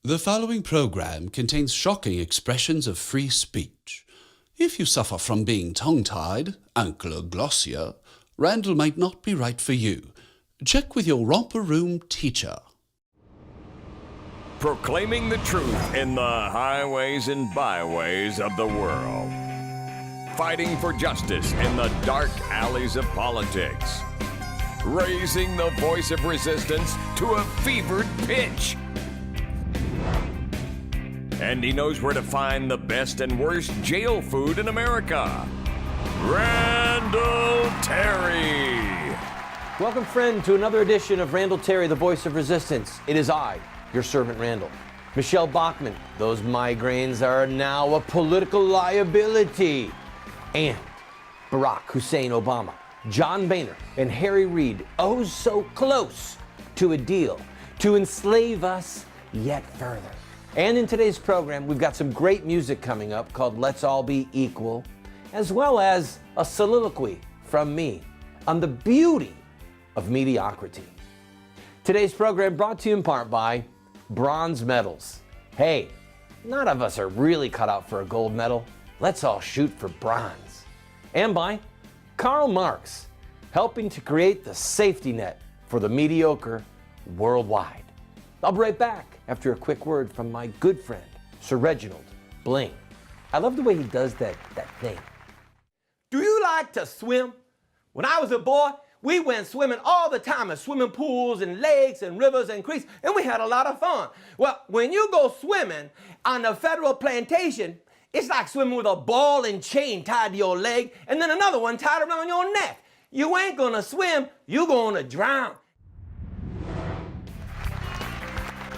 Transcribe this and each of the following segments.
The following program contains shocking expressions of free speech. If you suffer from being tongue-tied, ankylosing, Randall might not be right for you. Check with your romper room teacher. Proclaiming the truth in the highways and byways of the world. Fighting for justice in the dark alleys of politics. Raising the voice of resistance to a fevered pitch. And he knows where to find the best and worst jail food in America. Randall Terry. Welcome, friend, to another edition of Randall Terry, the voice of resistance. It is I, your servant Randall. Michelle Bachmann, those migraines are now a political liability. And Barack Hussein Obama, John Boehner, and Harry Reid, oh so close to a deal to enslave us yet further. And in today's program, we've got some great music coming up called Let's All Be Equal, as well as a soliloquy from me on the beauty of mediocrity. Today's program brought to you in part by bronze medals. Hey, none of us are really cut out for a gold medal. Let's all shoot for bronze. And by Karl Marx, helping to create the safety net for the mediocre worldwide. I'll be right back after a quick word from my good friend, Sir Reginald Bling. I love the way he does that thing. Do you like to swim? When I was a boy, we went swimming all the time in swimming pools and lakes and rivers and creeks, and we had a lot of fun. Well, when you go swimming on a federal plantation, it's like swimming with a ball and chain tied to your leg and then another one tied around your neck. You ain't gonna swim, you're gonna drown.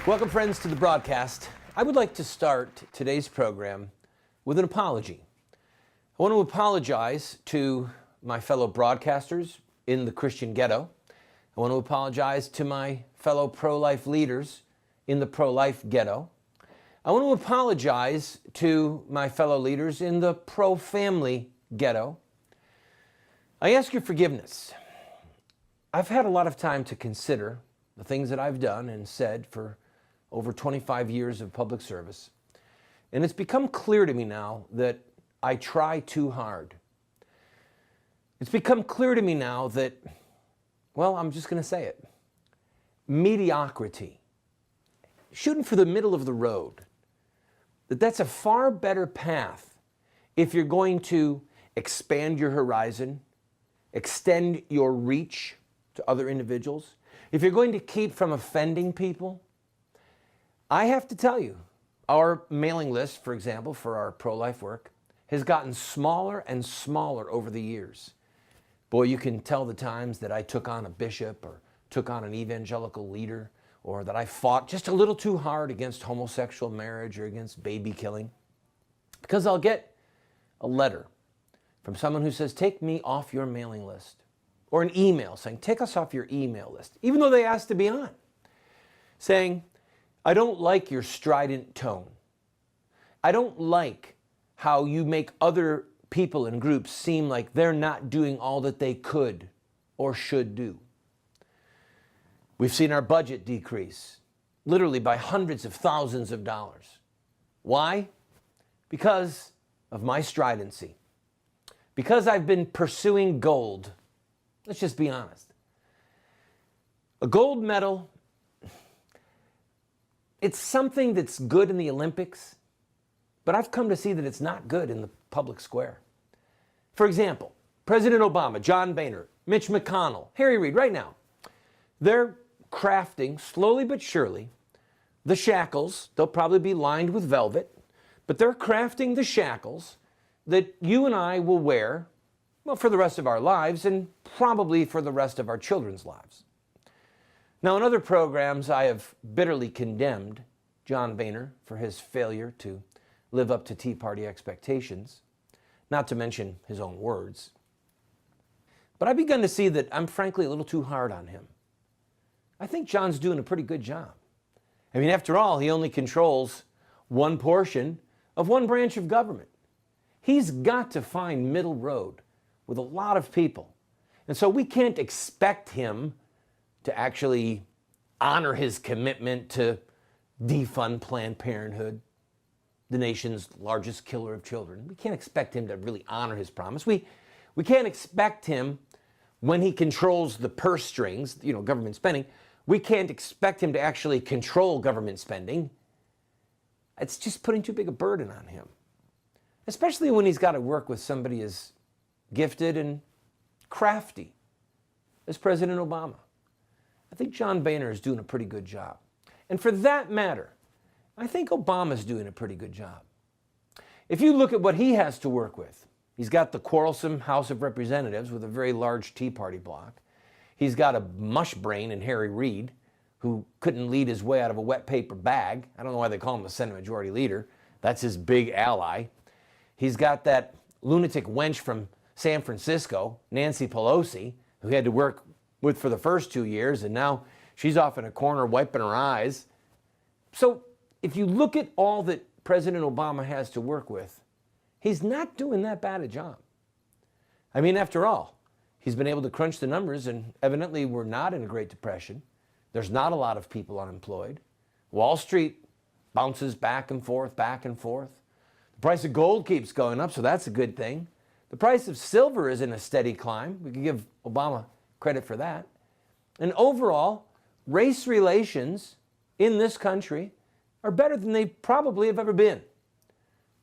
Welcome, friends, to the broadcast. I would like to start today's program with an apology. I want to apologize to my fellow broadcasters in the Christian ghetto. I want to apologize to my fellow pro-life leaders in the pro-life ghetto. I want to apologize to my fellow leaders in the pro-family ghetto. I ask your forgiveness. I've had a lot of time to consider the things that I've done and said for over 25 years of public service. And it's become clear to me now that I try too hard. It's become clear to me now that, well, I'm just going to say it. Mediocrity, shooting for the middle of the road, that's a far better path if you're going to expand your horizon, extend your reach to other individuals, if you're going to keep from offending people. I have to tell you, our mailing list, for example, for our pro-life work, has gotten smaller and smaller over the years. Boy, you can tell the times that I took on a bishop or took on an evangelical leader, or that I fought just a little too hard against homosexual marriage or against baby killing. Because I'll get a letter from someone who says, take me off your mailing list. Or an email saying, take us off your email list, even though they asked to be on. Saying, I don't like your strident tone. I don't like how you make other people and groups seem like they're not doing all that they could or should do. We've seen our budget decrease, literally by hundreds of thousands of dollars. Why? Because of my stridency. Because I've been pursuing gold. Let's just be honest. A gold medal, it's something that's good in the Olympics, but I've come to see that it's not good in the public square. For example, President Obama, John Boehner, Mitch McConnell, Harry Reid, right now, they're crafting, slowly but surely, the shackles. They'll probably be lined with velvet, but they're crafting the shackles that you and I will wear, well, for the rest of our lives and probably for the rest of our children's lives. Now, in other programs, I have bitterly condemned John Boehner for his failure to live up to Tea Party expectations, not to mention his own words. But I've begun to see that I'm frankly a little too hard on him. I think John's doing a pretty good job. I mean, after all, he only controls one portion of one branch of government. He's got to find middle road with a lot of people. And so we can't expect him to actually honor his commitment to defund Planned Parenthood, the nation's largest killer of children. We can't expect him to really honor his promise. We can't expect him, when he controls the purse strings, government spending, we can't expect him to actually control government spending. It's just putting too big a burden on him, especially when he's got to work with somebody as gifted and crafty as President Obama. I think John Boehner is doing a pretty good job. And for that matter, I think Obama's doing a pretty good job. If you look at what he has to work with, he's got the quarrelsome House of Representatives with a very large Tea Party bloc. He's got a mush brain in Harry Reid, who couldn't lead his way out of a wet paper bag. I don't know why they call him the Senate Majority Leader. That's his big ally. He's got that lunatic wench from San Francisco, Nancy Pelosi, who he had to work with for the first 2 years, and now she's off in a corner wiping her eyes. So if you look at all that President Obama has to work with, he's not doing that bad a job. I mean, after all, he's been able to crunch the numbers, and evidently we're not in a Great Depression. There's not a lot of people unemployed. Wall Street bounces back and forth, back and forth. The price of gold keeps going up, so that's a good thing. The price of silver is in a steady climb. We can give Obama credit for that. And overall, race relations in this country are better than they probably have ever been.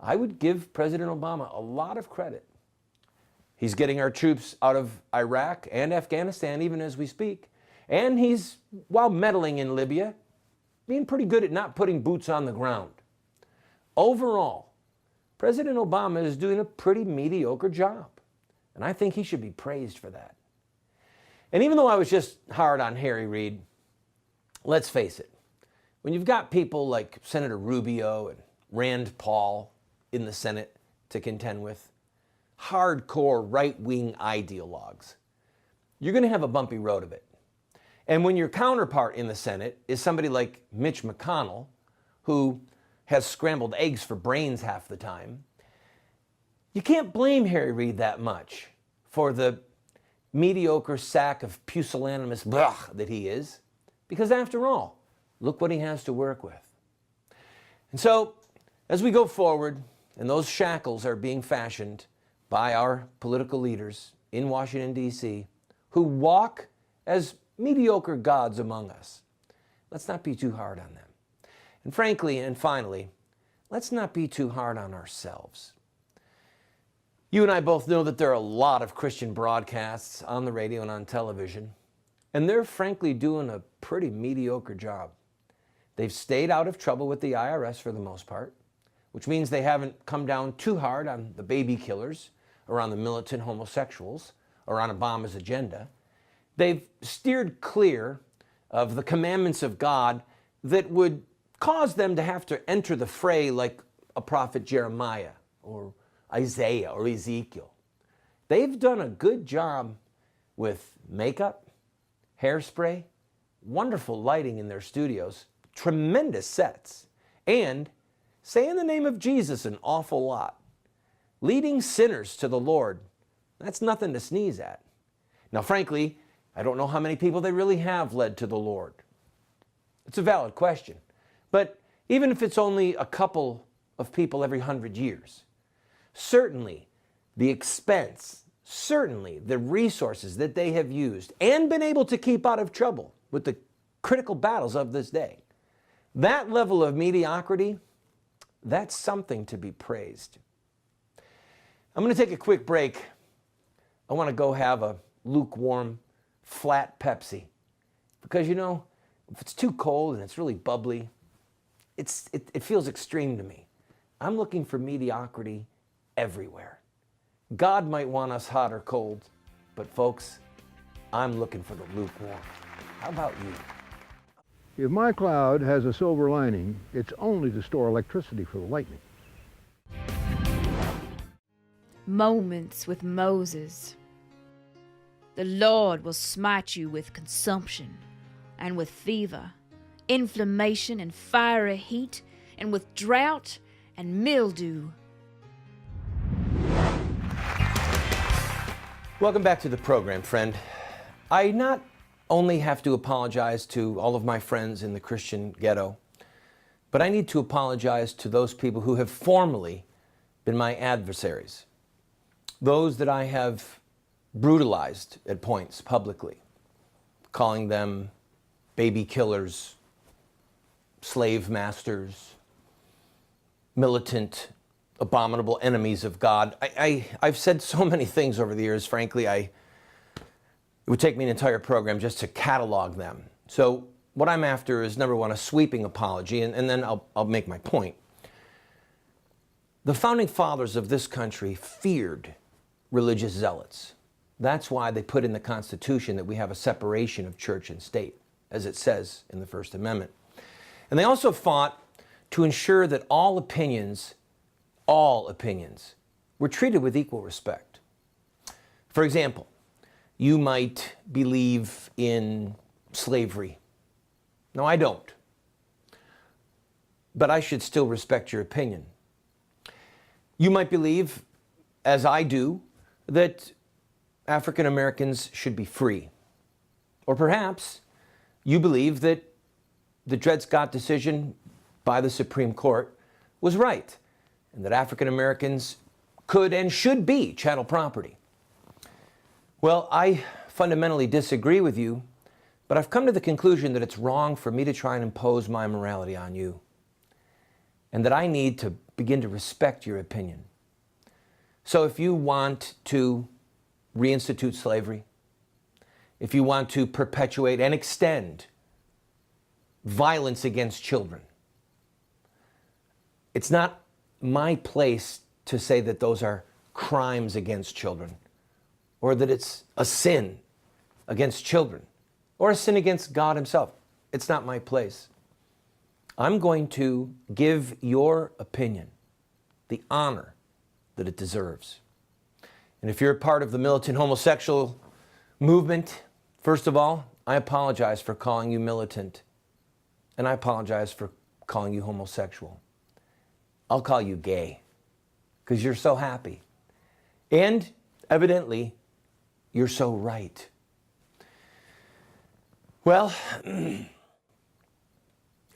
I would give President Obama a lot of credit. He's getting our troops out of Iraq and Afghanistan even as we speak. And he's, while meddling in Libya, being pretty good at not putting boots on the ground. Overall, President Obama is doing a pretty mediocre job. And I think he should be praised for that. And even though I was just hard on Harry Reid, let's face it, when you've got people like Senator Rubio and Rand Paul in the Senate to contend with, hardcore right-wing ideologues, you're going to have a bumpy road of it. And when your counterpart in the Senate is somebody like Mitch McConnell, who has scrambled eggs for brains half the time, you can't blame Harry Reid that much for the mediocre sack of pusillanimous blah that he is, because after all, look what he has to work with. And so, as we go forward, and those shackles are being fashioned by our political leaders in Washington, D.C., who walk as mediocre gods among us, let's not be too hard on them. And frankly, and finally, let's not be too hard on ourselves. You and I both know that there are a lot of Christian broadcasts on the radio and on television, and they're frankly doing a pretty mediocre job. They've stayed out of trouble with the IRS for the most part, which means they haven't come down too hard on the baby killers or on the militant homosexuals or on Obama's agenda. They've steered clear of the commandments of God that would cause them to have to enter the fray like a prophet Jeremiah or Isaiah or Ezekiel. They've done a good job with makeup, hairspray, wonderful lighting in their studios, tremendous sets, and saying the name of Jesus an awful lot. Leading sinners to the Lord, that's nothing to sneeze at. Now, frankly, I don't know how many people they really have led to the Lord. It's a valid question. But even if it's only a couple of people every 100 years, certainly the expense, certainly the resources that they have used and been able to keep out of trouble with the critical battles of this day, that level of mediocrity, that's something to be praised. I'm going to take a quick break. I want to go have a lukewarm, flat Pepsi. Because, if it's too cold and it's really bubbly, it feels extreme to me. I'm looking for mediocrity everywhere. God might want us hot or cold, but folks, I'm looking for the lukewarm. How about you? If my cloud has a silver lining, it's only to store electricity for the lightning. Moments with Moses. The Lord will smite you with consumption and with fever, inflammation and fiery heat, and with drought and mildew. Welcome back to the program, friend. I not only have to apologize to all of my friends in the Christian ghetto, But I need to apologize to those people who have formerly been my adversaries, those that I have brutalized at points publicly, calling them baby killers, slave masters, militant, abominable enemies of God. I've said so many things over the years, frankly, it would take me an entire program just to catalog them. So what I'm after is, number one, a sweeping apology, and then I'll make my point. The founding fathers of this country feared religious zealots. That's why they put in the Constitution that we have a separation of church and state, as it says in the First Amendment. And they also fought to ensure that all opinions were treated with equal respect. For example, you might believe in slavery. No, I don't. But I should still respect your opinion. You might believe, as I do, that African Americans should be free. Or perhaps you believe that the Dred Scott decision by the Supreme Court was right, and that African Americans could and should be chattel property. Well, I fundamentally disagree with you, but I've come to the conclusion that it's wrong for me to try and impose my morality on you, and that I need to begin to respect your opinion. So if you want to reinstitute slavery, if you want to perpetuate and extend violence against children, it's not my place to say that those are crimes against children, or that it's a sin against children, or a sin against God himself. It's not my place. I'm going to give your opinion the honor that it deserves. And if you're a part of the militant homosexual movement, first of all, I apologize for calling you militant, and I apologize for calling you homosexual. I'll call you gay, because you're so happy. And evidently, you're so right. Well,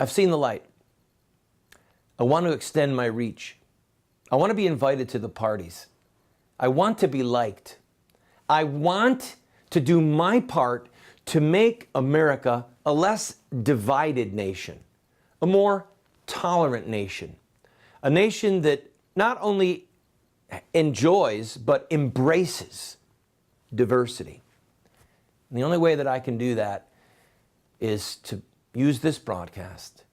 I've seen the light. I want to extend my reach. I want to be invited to the parties. I want to be liked. I want to do my part to make America a less divided nation, a more tolerant nation, a nation that not only enjoys but embraces diversity. And the only way that I can do that is to use this broadcast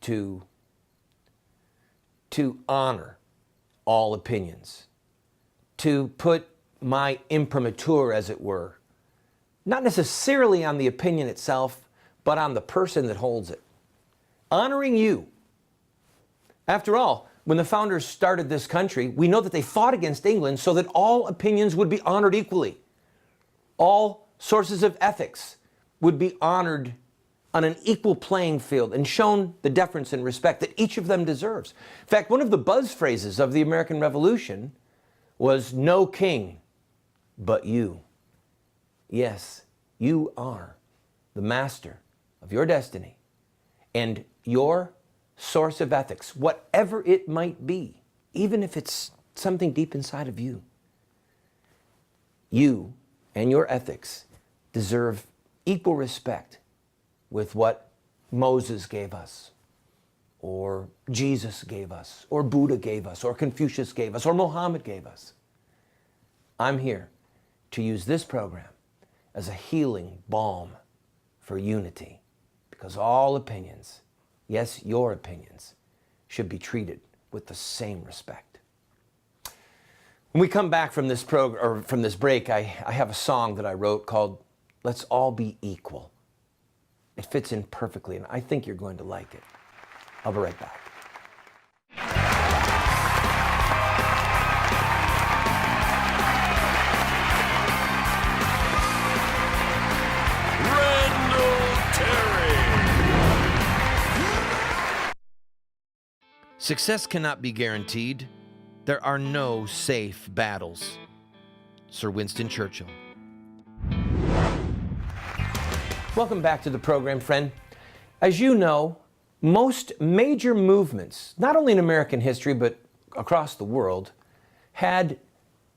to honor all opinions, to put my imprimatur, as it were, not necessarily on the opinion itself, but on the person that holds it. Honoring you. After all, when the founders started this country, we know that they fought against England so that all opinions would be honored equally. All sources of ethics would be honored on an equal playing field and shown the deference and respect that each of them deserves. In fact, one of the buzz phrases of the American Revolution was "No king but you." Yes, you are the master of your destiny, and your source of ethics, whatever it might be, even if it's something deep inside of you, you and your ethics deserve equal respect with what Moses gave us, or Jesus gave us, or Buddha gave us, or Confucius gave us, or Muhammad gave us. I'm here to use this program as a healing balm for unity, because all opinions, yes, your opinions, should be treated with the same respect. When we come back from this from this break, I have a song that I wrote called "Let's All Be Equal." It fits in perfectly, and I think you're going to like it. I'll be right back. Randall Terry. Success cannot be guaranteed. There are no safe battles. Sir Winston Churchill. Welcome back to the program, friend. As you know, Most major movements, not only in American history, but across the world, had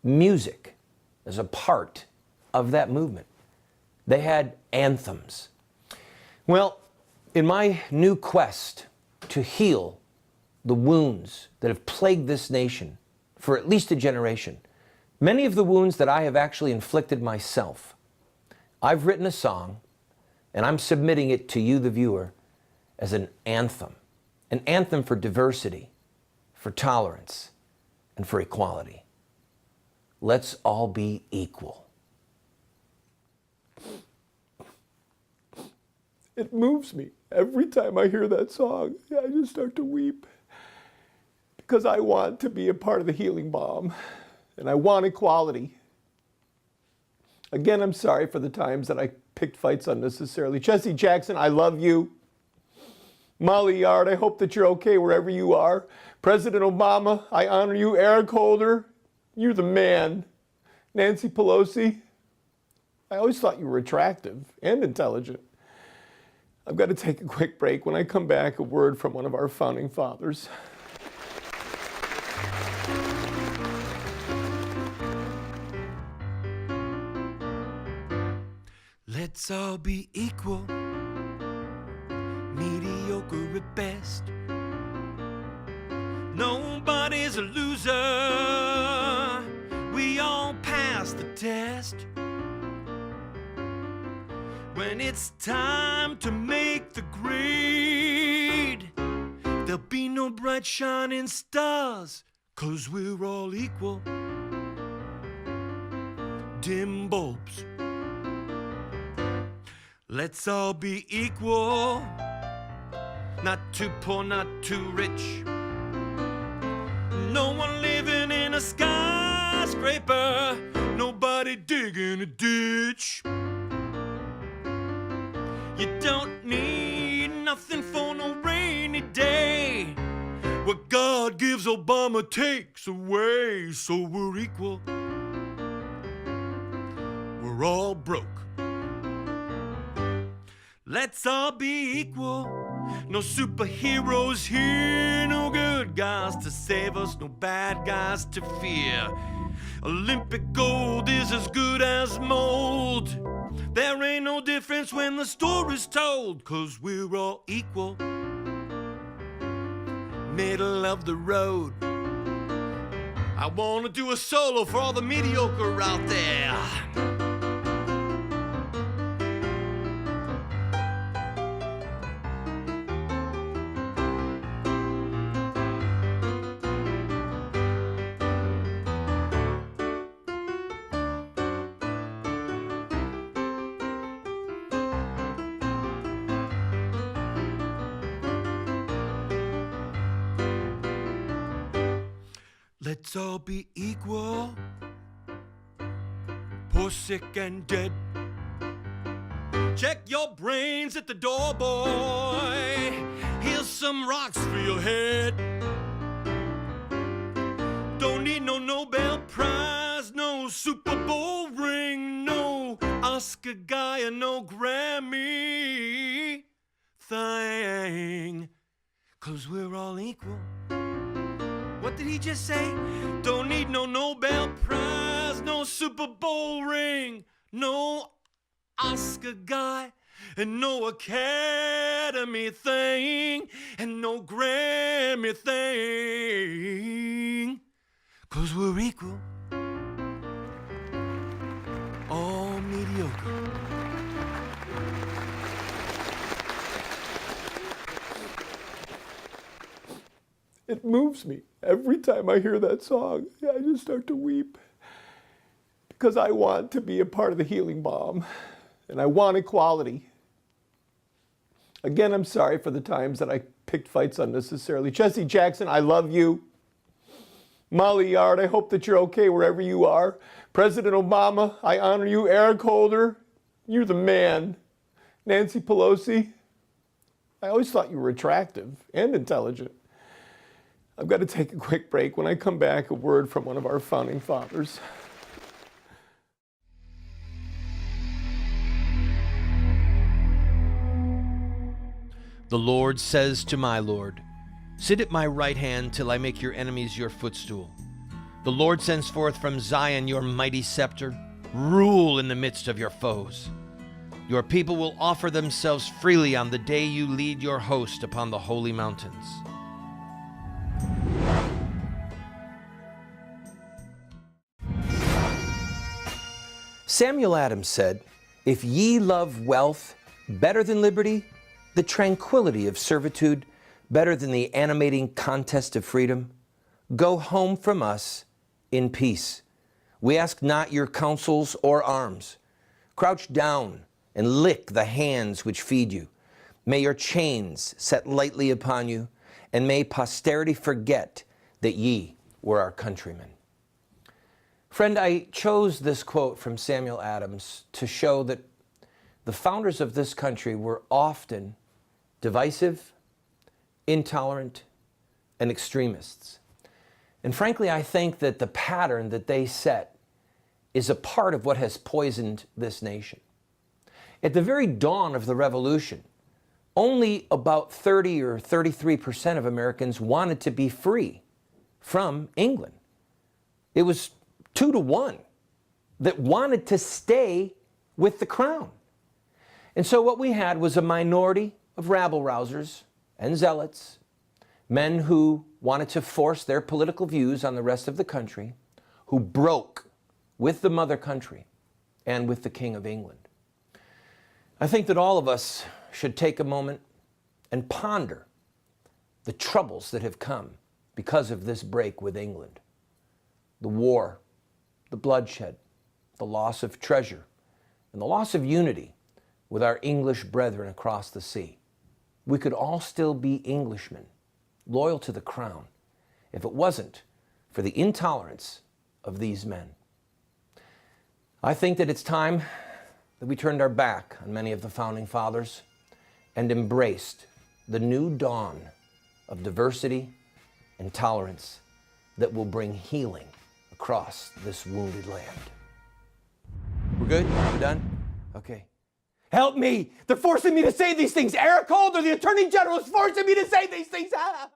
music as a part of that movement. They had anthems. Well, in my new quest to heal the wounds that have plagued this nation for at least a generation, many of the wounds that I have actually inflicted myself, I've written a song, and I'm submitting it to you, the viewer, as an anthem for diversity, for tolerance, and for equality. Let's all be equal. It moves me every time I hear that song. I just start to weep because I want to be a part of the healing balm and I want equality. Again, I'm sorry for the times that I picked fights unnecessarily. Jesse Jackson, I love you. Molly Yard, I hope that you're okay wherever you are. President Obama, I honor you. Eric Holder, you're the man. Nancy Pelosi, I always thought you were attractive and intelligent. I've got to take a quick break. When I come back, a word from one of our founding fathers. Let's all be equal, mediocre at best. Nobody's a loser, we all pass the test. When it's time to make the grade, there'll be no bright shining stars, 'cause we're all equal. Dim bulbs. Let's all be equal, not too poor, not too rich. No one living in a skyscraper, nobody digging a ditch. You don't need nothing for no rainy day. What God gives, Obama takes away. So we're equal. We're all broke. Let's all be equal. No superheroes here, no good guys to save us, no bad guys to fear. Olympic gold is as good as mold. There ain't no difference when the story's told, 'cause we're all equal. Middle of the road. I wanna do a solo for all the mediocre out there. Let's all be equal, poor, sick, and dead. Check your brains at the door, boy. Here's some rocks for your head. Don't need no Nobel Prize, no Super Bowl ring, no Oscar guy, and no Grammy thing, 'cause we're all equal. What did he just say? Don't need no Nobel Prize, no Super Bowl ring, no Oscar guy, and no Academy thing, and no Grammy thing, 'cause we're equal. All mediocre. It moves me every time I hear that song. I just start to weep because I want to be a part of the healing balm and I want equality. Again, I'm sorry for the times that I picked fights unnecessarily. Jesse Jackson, I love you. Molly Yard, I hope that you're okay wherever you are. President Obama, I honor you. Eric Holder, you're the man. Nancy Pelosi, I always thought you were attractive and intelligent. I've got to take a quick break. When I come back, a word from one of our founding fathers. The Lord says to my Lord, sit at my right hand till I make your enemies your footstool. The Lord sends forth from Zion your mighty scepter. Rule in the midst of your foes. Your people will offer themselves freely on the day you lead your host upon the holy mountains. Samuel Adams said, if ye love wealth better than liberty, the tranquility of servitude better than the animating contest of freedom, go home from us in peace. We ask not your counsels or arms. Crouch down and lick the hands which feed you. May your chains set lightly upon you, and may posterity forget that ye were our countrymen. Friend, I chose this quote from Samuel Adams to show that the founders of this country were often divisive, intolerant, and extremists. And frankly, I think that the pattern that they set is a part of what has poisoned this nation. At the very dawn of the revolution, only about 30 or 33% of Americans wanted to be free from England. It was 2 to 1 that wanted to stay with the crown. And so what we had was a minority of rabble-rousers and zealots, men who wanted to force their political views on the rest of the country, who broke with the mother country and with the King of England. I think that all of us should take a moment and ponder the troubles that have come because of this break with England. The war, the bloodshed, the loss of treasure, and the loss of unity with our English brethren across the sea. We could all still be Englishmen, loyal to the crown, if it wasn't for the intolerance of these men. I think that it's time that we turned our back on many of the founding fathers and embraced the new dawn of diversity and tolerance that will bring healing across this wounded land. We're good? We're done? Okay. Help me! They're forcing me to say these things! Eric Holder, the Attorney General, is forcing me to say these things!